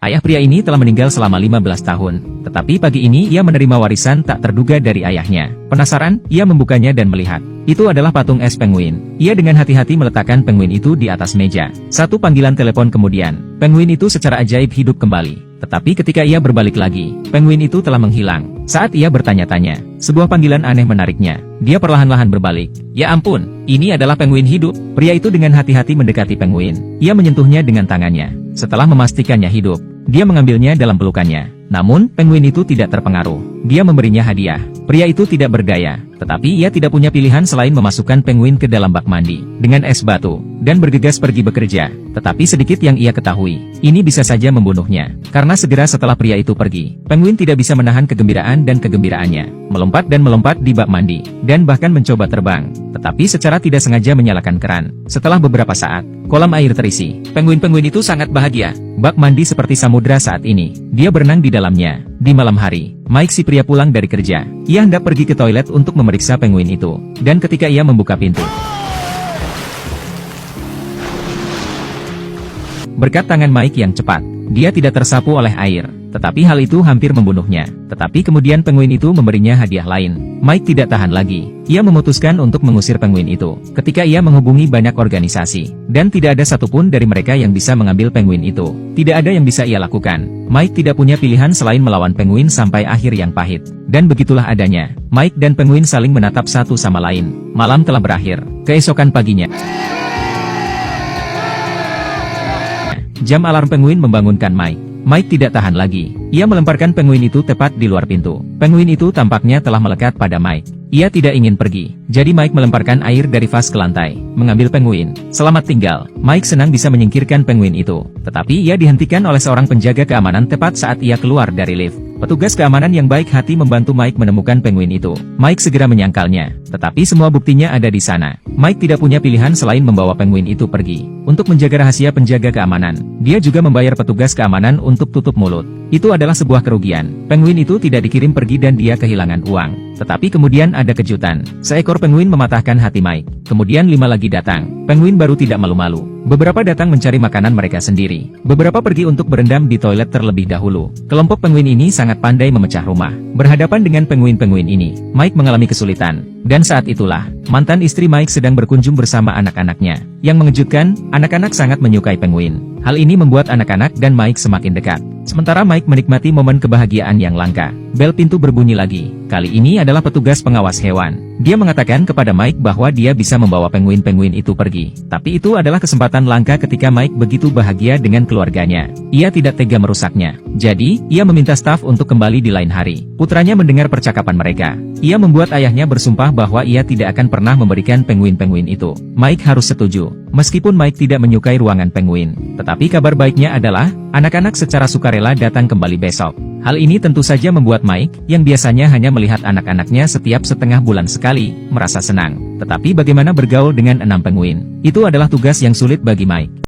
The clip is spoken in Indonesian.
Ayah pria ini telah meninggal selama 15 tahun, tetapi pagi ini ia menerima warisan tak terduga dari ayahnya. Penasaran, ia membukanya dan melihat. Itu adalah patung es penguin. Ia dengan hati-hati meletakkan penguin itu di atas meja. Satu panggilan telepon kemudian, penguin itu secara ajaib hidup kembali. Tetapi ketika ia berbalik lagi, penguin itu telah menghilang. Saat ia bertanya-tanya, sebuah panggilan aneh menariknya. Dia perlahan-lahan berbalik. Ya ampun, ini adalah penguin hidup. Pria itu dengan hati-hati mendekati penguin. Ia menyentuhnya dengan tangannya. Setelah memastikannya hidup, dia mengambilnya dalam pelukannya. Namun, penguin itu tidak terpengaruh. Dia memberinya hadiah. Pria itu tidak berdaya, tetapi ia tidak punya pilihan selain memasukkan penguin ke dalam bak mandi dengan es batu, dan bergegas pergi bekerja. Tetapi sedikit yang ia ketahui, ini bisa saja membunuhnya. Karena segera setelah pria itu pergi, penguin tidak bisa menahan kegembiraan dan kegembiraannya. Melompat dan melompat di bak mandi, dan bahkan mencoba terbang. Tetapi secara tidak sengaja menyalakan keran. Setelah beberapa saat, kolam air terisi. Penguin-penguin itu sangat bahagia. Bak mandi seperti samudra saat ini. Dia berenang di dalamnya. Di malam hari, Mike si pria pulang dari kerja. Ia hendak pergi ke toilet untuk memeriksa penguin itu. Dan ketika ia membuka pintu, berkat tangan Mike yang cepat, dia tidak tersapu oleh air. Tetapi hal itu hampir membunuhnya. Tetapi kemudian penguin itu memberinya hadiah lain. Mike tidak tahan lagi. Ia memutuskan untuk mengusir penguin itu. Ketika ia menghubungi banyak organisasi, dan tidak ada satupun dari mereka yang bisa mengambil penguin itu. Tidak ada yang bisa ia lakukan. Mike tidak punya pilihan selain melawan penguin sampai akhir yang pahit. Dan begitulah adanya. Mike dan penguin saling menatap satu sama lain. Malam telah berakhir. Keesokan paginya, jam alarm penguin membangunkan Mike. Mike tidak tahan lagi. Ia melemparkan penguin itu tepat di luar pintu. Penguin itu tampaknya telah melekat pada Mike. Ia tidak ingin pergi. Jadi Mike melemparkan air dari vas ke lantai, mengambil penguin. Selamat tinggal. Mike senang bisa menyingkirkan penguin itu. Tetapi ia dihentikan oleh seorang penjaga keamanan tepat saat ia keluar dari lift. Petugas keamanan yang baik hati membantu Mike menemukan penguin itu. Mike segera menyangkalnya. Tetapi semua buktinya ada di sana. Mike tidak punya pilihan selain membawa penguin itu pergi. Untuk menjaga rahasia penjaga keamanan, dia juga membayar petugas keamanan untuk tutup mulut. Itu adalah sebuah kerugian. Penguin itu tidak dikirim pergi dan dia kehilangan uang. Tetapi kemudian ada kejutan. Seekor penguin mematahkan hati Mike. Kemudian 5 lagi datang. Penguin baru tidak malu-malu. Beberapa datang mencari makanan mereka sendiri. Beberapa pergi untuk berendam di toilet terlebih dahulu. Kelompok penguin ini sangat pandai memecah rumah. Berhadapan dengan penguin-penguin ini, Mike mengalami kesulitan. Dan saat itulah, mantan istri Mike sedang berkunjung bersama anak-anaknya. Yang mengejutkan, anak-anak sangat menyukai penguin. Hal ini membuat anak-anak dan Mike semakin dekat. Sementara Mike menikmati momen kebahagiaan yang langka. Bel pintu berbunyi lagi. Kali ini adalah petugas pengawas hewan. Dia mengatakan kepada Mike bahwa dia bisa membawa penguin-penguin itu pergi. Tapi itu adalah kesempatan langka ketika Mike begitu bahagia dengan keluarganya. Ia tidak tega merusaknya. Jadi, ia meminta staf untuk kembali di lain hari. Putranya mendengar percakapan mereka. Ia membuat ayahnya bersumpah bahwa ia tidak akan pernah memberikan penguin-penguin itu. Mike harus setuju. Meskipun Mike tidak menyukai ruangan penguin. Tetapi kabar baiknya adalah, anak-anak secara sukarela datang kembali besok. Hal ini tentu saja membuat Mike, yang biasanya hanya melihat anak-anaknya setiap setengah bulan sekali, merasa senang. Tetapi bagaimana bergaul dengan 6 penguin? Itu adalah tugas yang sulit bagi Mike.